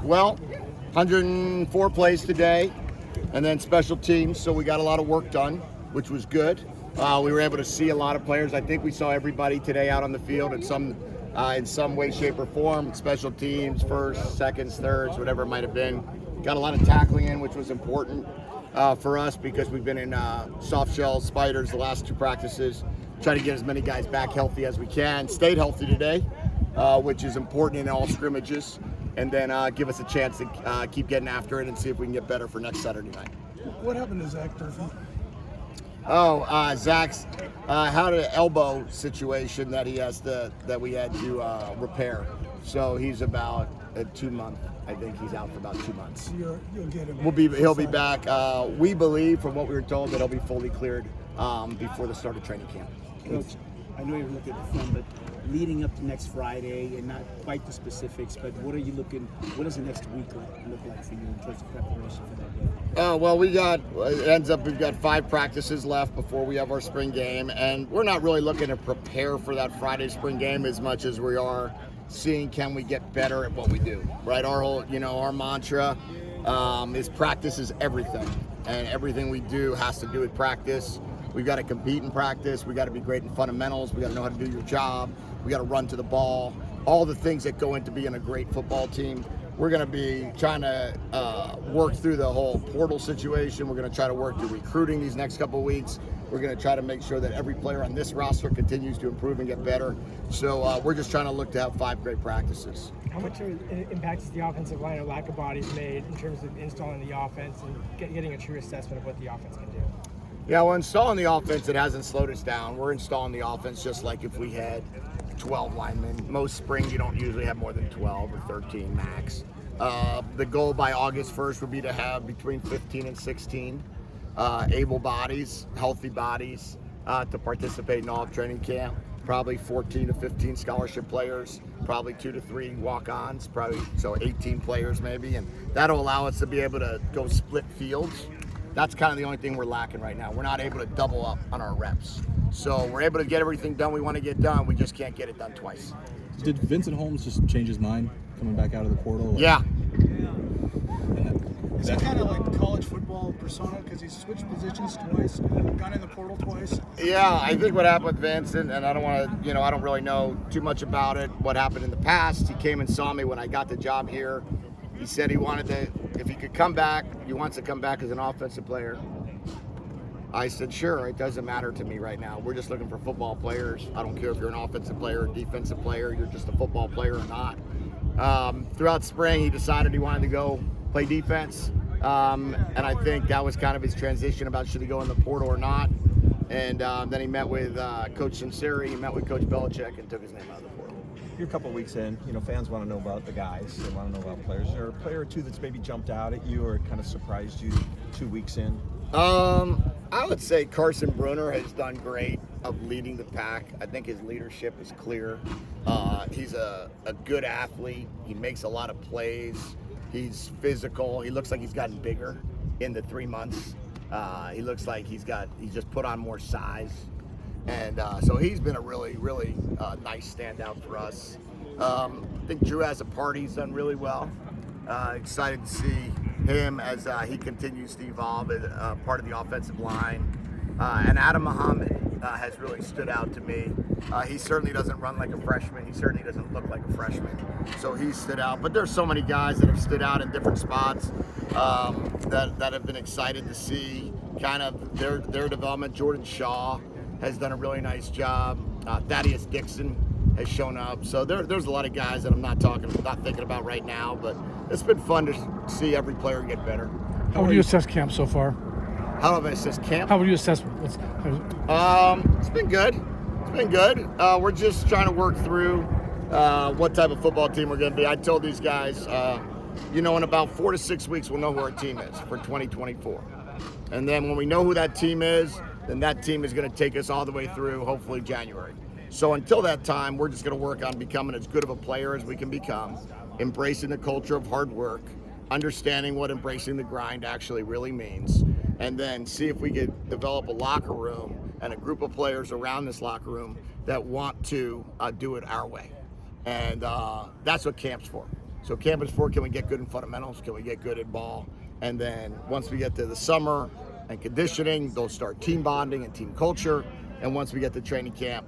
Well, 104 plays today, and then special teams, so we got a lot of work done, which was good. We were able to see a lot of players. I think we saw everybody today out on the field in some way, shape, or form. Special teams, first, seconds, thirds, whatever it might have been. Got a lot of tackling in, which was important for us because we've been in soft shell spiders the last 2 practices. Try to get as many guys back healthy as we can. Stayed healthy today, which is important in all scrimmages. And then give us a chance to keep getting after it and see if we can get better for next Saturday night. What happened to Zach Durfee? Zach's had an elbow situation that we had to repair. So he's about 2 months. I think he's out for about 2 months. You'll get him. He'll be back. We believe, from what we were told, that he'll be fully cleared before the start of training camp. Coach, I know you're looking at the film, but leading up to next Friday, and not quite the specifics, but what does the next week look like for you in terms of preparation for that day? Well, we've got 5 practices left before we have our spring game, and we're not really looking to prepare for that Friday spring game as much as we are seeing can we get better at what we do, right? Our mantra is practice is everything, and everything we do has to do with practice. We've got to compete in practice. We got to be great in fundamentals. We got to know how to do your job. We got to run to the ball. All the things that go into being a great football team. We're going to be trying to work through the whole portal situation. We're going to try to work through recruiting these next couple of weeks. We're going to try to make sure that every player on this roster continues to improve and get better. So we're just trying to look to have 5 great practices. How much impact is the offensive line or lack of bodies made in terms of installing the offense and getting a true assessment of what the offense can do? Yeah, well, installing the offense, it hasn't slowed us down. We're installing the offense just like if we had 12 linemen. Most spring, you don't usually have more than 12 or 13 max. The goal by August 1st would be to have between 15 and 16 able bodies, healthy bodies, to participate in all of training camp. Probably 14 to 15 scholarship players, probably 2 to 3 walk-ons, so 18 players maybe, and that'll allow us to be able to go split fields. That's kind of the only thing we're lacking right now. We're not able to double up on our reps. So we're able to get everything done we want to get done. We just can't get it done twice. Did Vincent Holmes just change his mind coming back out of the portal? Yeah. Is that kind of like college football persona because he's switched positions twice, gone in the portal twice? Yeah, I think what happened with Vincent, and I don't really know too much about it, what happened in the past. He came and saw me when I got the job here. He said he wanted to, if he could come back, he wants to come back as an offensive player. I said, sure, it doesn't matter to me right now. We're just looking for football players. I don't care if you're an offensive player or defensive player, you're just a football player or not. Throughout spring, he decided he wanted to go play defense. And I think that was kind of his transition about should he go in the portal or not. And then he met with Coach Sinceri, he met with Coach Belichick and took his name out of the portal. You're a couple of weeks in, fans want to know about the guys, they want to know about players. Is there a player or two that's maybe jumped out at you or kind of surprised you 2 weeks in? I would say Carson Bruner has done great of leading the pack. I think his leadership is clear. He's a good athlete. He makes a lot of plays. He's physical. He looks like he's gotten bigger in the 3 months. He looks like he's just put on more size. And so he's been a really, really nice standout for us. I think Drew has a party. He's done really well. Excited to see him as he continues to evolve as part of the offensive line. And Adam Muhammad has really stood out to me. He certainly doesn't run like a freshman. He certainly doesn't look like a freshman. So he stood out. But there's so many guys that have stood out in different spots that have been excited to see kind of their development. Jordan Shaw has done a really nice job. Thaddeus Dixon has shown up. So there's a lot of guys that I'm not thinking about right now, but it's been fun to see every player get better. How would you assess camp so far? How have I assessed camp? How would you assess? It's been good. It's been good. We're just trying to work through what type of football team we're going to be. I told these guys, in about 4 to 6 weeks, we'll know who our team is for 2024. And then when we know who that team is, then that team is going to take us all the way through, hopefully, January. So until that time, we're just going to work on becoming as good of a player as we can become, embracing the culture of hard work, understanding what embracing the grind actually really means, and then see if we could develop a locker room and a group of players around this locker room that want to do it our way. And that's what camp's for. So camp is for, can we get good in fundamentals? Can we get good at ball? And then once we get to the summer and conditioning, they'll start team bonding and team culture. And once we get to training camp,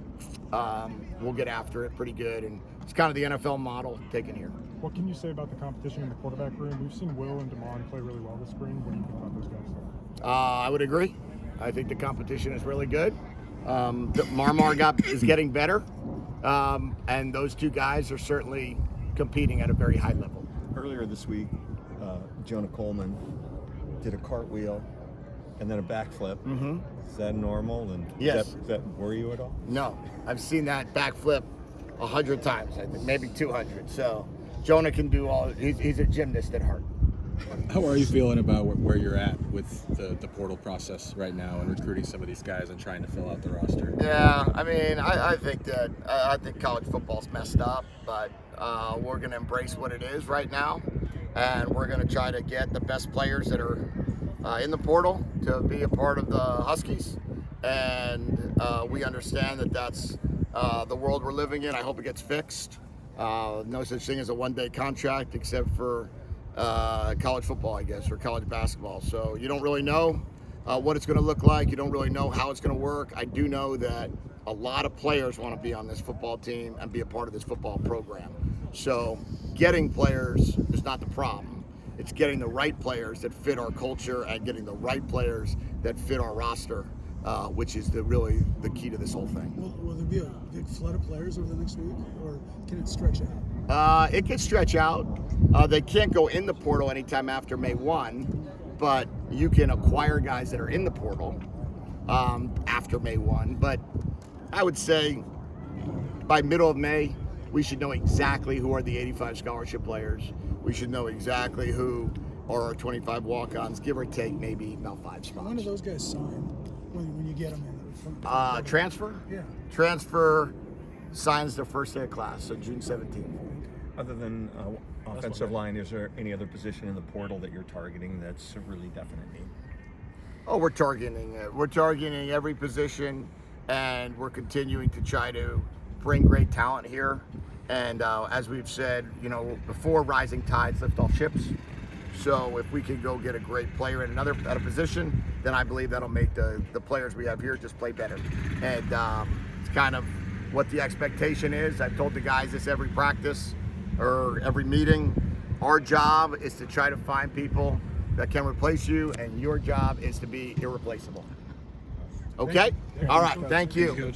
we'll get after it pretty good. And it's kind of the NFL model taken here. What can you say about the competition in the quarterback room? We've seen Will and Damon play really well this spring. What do you think about those guys? I would agree. I think the competition is really good. Marmar is getting better. And those two guys are certainly competing at a very high level. Earlier this week, Jonah Coleman did a cartwheel and then a backflip. Mm-hmm. Is that normal? And Yes. Does that worry you at all? No, I've seen that backflip 100 times, I think, maybe 200. So Jonah can do all. He's a gymnast at heart. How are you feeling about where you're at with the portal process right now and recruiting some of these guys and trying to fill out the roster? Yeah, I mean, I think that I think college football's messed up, but we're going to embrace what it is right now, and we're going to try to get the best players that are in the portal to be a part of the Huskies, and we understand that that's the world we're living in. I hope it gets fixed. No such thing as a one-day contract except for college football, I guess, or college basketball. So you don't really know what it's going to look like. You don't really know how it's going to work. I do know that a lot of players want to be on this football team and be a part of this football program. So getting players is not the problem. It's getting the right players that fit our culture and getting the right players that fit our roster, which is really the key to this whole thing. Will there be a big flood of players over the next week, or can it stretch out? It can stretch out. They can't go in the portal anytime after May 1, but you can acquire guys that are in the portal after May 1. But I would say by middle of May, we should know exactly who are the 85 scholarship players. We should know exactly who are our 25 walk-ons, give or take maybe about 5 spots. When do those guys sign? When you get them in? Transfer? Yeah. Transfer signs their first day of class, so June 17th. Other than offensive line, is there any other position in the portal that you're targeting that's a really definite need? Oh, we're targeting every position, and we're continuing to try to bring great talent here. And as we've said, before, rising tides lift all ships. So if we can go get a great player at a position, then I believe that'll make the players we have here just play better. And it's kind of what the expectation is. I've told the guys this every practice or every meeting. Our job is to try to find people that can replace you, and your job is to be irreplaceable. Okay? All right. Thank you.